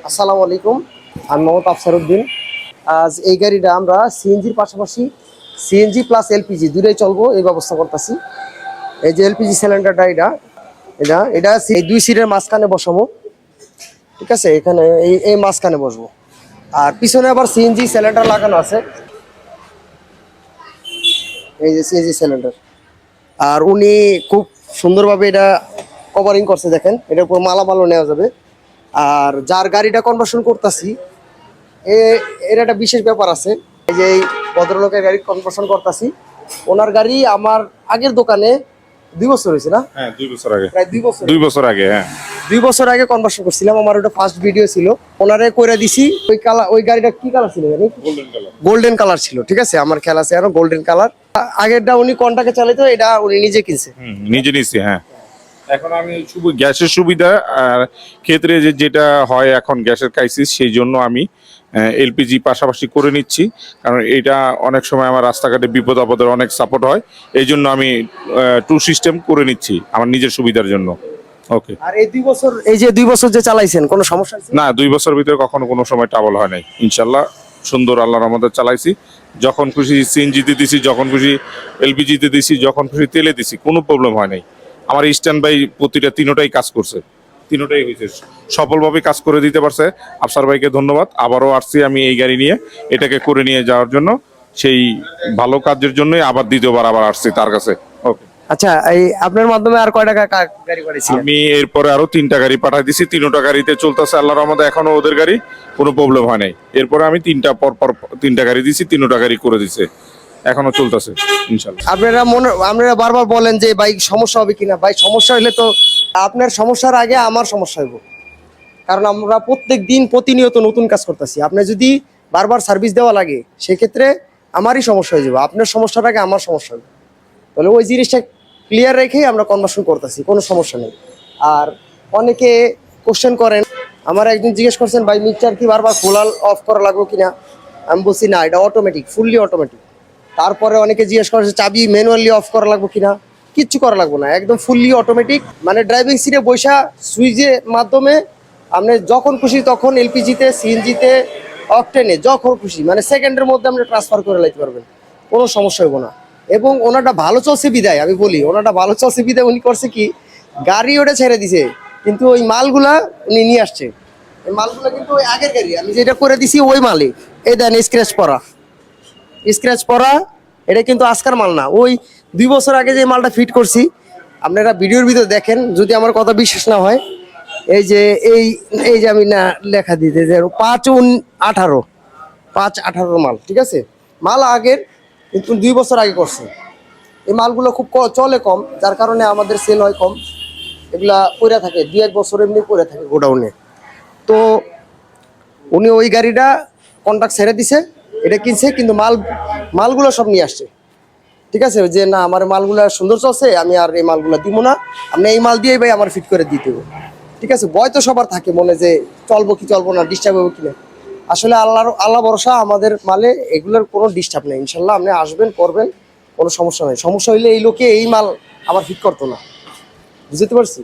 আসসালামু আলাইকুম, আমি মোহাম্মদ আফসার উদ্দিন। আজ এই গাড়িটা আমরা সিএনজির পাশাপাশি সিএনজি প্লাস এলপিজি দুটোই চলবো এই ব্যবস্থা করতেছি। এই যে এলপিজি সিলিন্ডারটা এটা এটা এটা এই দুই সিটের মাঝখানে বসাবো, ঠিক আছে? এখানে এই এই মাঝখানে বসবো। আর পিছনে আবার সিএনজি সিলিন্ডার লাগানো আছে, এই যে সিএনজি সিলিন্ডার। আর উনি খুব সুন্দরভাবে এটা কভারিং করছে, দেখেন এটার উপর মালামালও নেওয়া যাবে। আর যার গাড়িটা কনভার্সন করতেছি এর একটা বিশেষ ব্যাপার আছে। এই যে এই ভদ্রলোকের গাড়ি কনভার্সন করতেছি, ওনার গাড়ি আমার আগের দোকানে 2 বছর হয়েছে না? হ্যাঁ 2 বছর আগে, প্রায় 2 বছর। 2 বছর আগে, হ্যাঁ 2 বছর আগে কনভার্সন করছিলাম, আমার ওটা ফার্স্ট ভিডিও ছিল। ওনারে কইরা দিছি। ওই কালার, ওই গাড়িটা কি কালার ছিল জানি? Golden colour. গোল্ডেন কালার ছিল, ঠিক আছে? আমার খেয়াল আছে আরো গোল্ডেন কালার। আগেরটা উনি কন্টাকে চালাইতো, এটা উনি নিজে কিনছে। নিজে নিছি, হ্যাঁ। এখন আমি গ্যাসের সুবিধা ক্ষেত্রে যেটা হয় এখন গ্যাসের ক্রাইসিস, সেই জন্য আমি এলপিজি পাশাপাশি করে নিচ্ছি। কারণ এটা অনেক সময় আমার রাস্তাঘাটে বিপদ আপদের অনেক সাপোর্ট হয়, এই জন্য আমি টু সিস্টেম করে নিচ্ছি আমার নিজের সুবিধার জন্য। ওকে। আর এই 2 বছর, এই যে 2 বছর যে চালাইছেন, কোনো সমস্যা হয়েছে? না, 2 বছর ভিতরে কখনো কোনো সময় ট্রাবল হয় নাই, ইনশাল্লাহ সুন্দর আল্লাহর রহমতে চালাইছি। যখন খুশি সিএনজিতে দিছি, যখন খুশি এলপিজিতে দিছি, যখন খুশি তেলে দিছি, কোনো প্রবলেম হয় নাই। আমার স্ট্যান্ড বাই প্রতিটা তিনোটাই কাজ করছে, তিনোটাই হয়েছে, সফলভাবে কাজ করে দিতে পারছে। আফসার ভাইকে ধন্যবাদ। আবারও আসছি আমি এই গাড়ি নিয়ে, এটাকে করে নিয়ে যাওয়ার জন্য। সেই ভালো কাজের জন্যই আবার দ্বিতীয়বার আবার আসছি তার কাছে। ওকে। আচ্ছা, এই আপনার মাধ্যমে আর কয় টাকা গাড়ি পাঠিয়েছিলেন? আমি এরপরে আরো 3টা গাড়ি পাঠাই দিছি, 3টা গাড়িতে চলতেছে আল্লাহর রহমতে, এখনো ওদের গাড়ি কোনো প্রবলেম হয় নাই। এরপরে আমি 3টা গাড়ি দিছি, 3টা গাড়ি করে দিছে, এখনো চলতেছে ইনশাল্লাহ। আপনারা বারবার বলেন যে বাইক সমস্যা হবে কিনা। ভাই সমস্যা হলে তো আপনার সমস্যার আগে আমার সমস্যা হইব, কারণ আমরা প্রত্যেক দিন প্রতিনিয়ত নতুন কাজ করতেছি। আপনার যদি বারবার সার্ভিস দেওয়া লাগে, সেক্ষেত্রে আমারই সমস্যা হয়ে যাবে, আপনার সমস্যার আগে আমার সমস্যা হবে। তাহলে ওই জিনিসটা ক্লিয়ার রেখেই আমরা কনভার্সন করতেছি, কোনো সমস্যা নেই। আর অনেকে কোশ্চেন করেন, আমার একদিন জিজ্ঞেস করছেন ভাই মিক্সচার কি বারবার খোলা অফ করা লাগবে কিনা। আমি বলছি না, এটা অটোমেটিক, ফুললি অটোমেটিক। তারপরে অনেকে জিজ্ঞেস করেছে চাবি ম্যানুয়ালি অফ করা লাগবে কিনা। কিচ্ছু করা লাগবে না, একদম ফুললি অটোমেটিক। মানে ড্রাইভিং সিটে বসা সুইচের মাধ্যমে আপনি যখন খুশি তখন এলপিজিতে, সিএনজিতে, অকটেনে যখন খুশি মানে সেকেন্ডের মধ্যে আপনি ট্রান্সফার করে লাইতে পারবেন, কোনো সমস্যা হইব না। এবং ওনাটা ভালো চলছে বিদায়, আমি বলি ওনাটা ভালো চলছে বিদায় উনি করছে কি, গাড়ি ওটা ছেড়ে দিছে, কিন্তু ওই মালগুলা উনি নিয়ে আসছে। এই মালগুলা কিন্তু ওই আগের গাড়ি, আমি যেটা করে দিছি ওই মালই। এই দেন স্ক্র্যাচ পরা, এটা কিন্তু আজকার মাল না। ওই 2 বছর আগে যে মালটা ফিট করছি, আপনারা ভিডিওর ভিতরে দেখেন, যদি আমার কথা বিশ্বাস না হয়। এই যে এই যে আমি না লেখা দিতে যে 5/18 মাল, ঠিক আছে? মাল আগের, কিন্তু 2 বছর আগে করছে। এই মালগুলো খুব চলে কম, যার কারণে আমাদের সেল হয় কম। এগুলা পড়ে থাকে 2-1 বছর এমনি পড়ে থাকে গোডাউনে। তো উনি ওই গাড়িটা কন্ট্রাক্ট ছেড়ে দিছে, এটা কিনছে, কিন্তু মালগুলো সব নিয়ে আসছে, ঠিক আছে? যে না আমার মালগুলা সুন্দর চলছে, আমি আর এই মালগুলা দিব না, আপনি এই মাল দিয়েই ভাই আমার ফিট করে দিতে হবে, ঠিক আছে? ভয় তো সবার থাকে মনে, যে চলবো কি চলবো না, ডিস্টার্ব হবে কিনা। আসলে আল্লাহ ভরসা, আমাদের মালে এগুলোর কোনো ডিস্টার্ব নেই। ইনশাল্লাহ আপনি আসবেন, করবেন, কোনো সমস্যা নেই। সমস্যা হইলে এই লোকে এই মাল আবার ফিট করতো না, বুঝতে পারছি?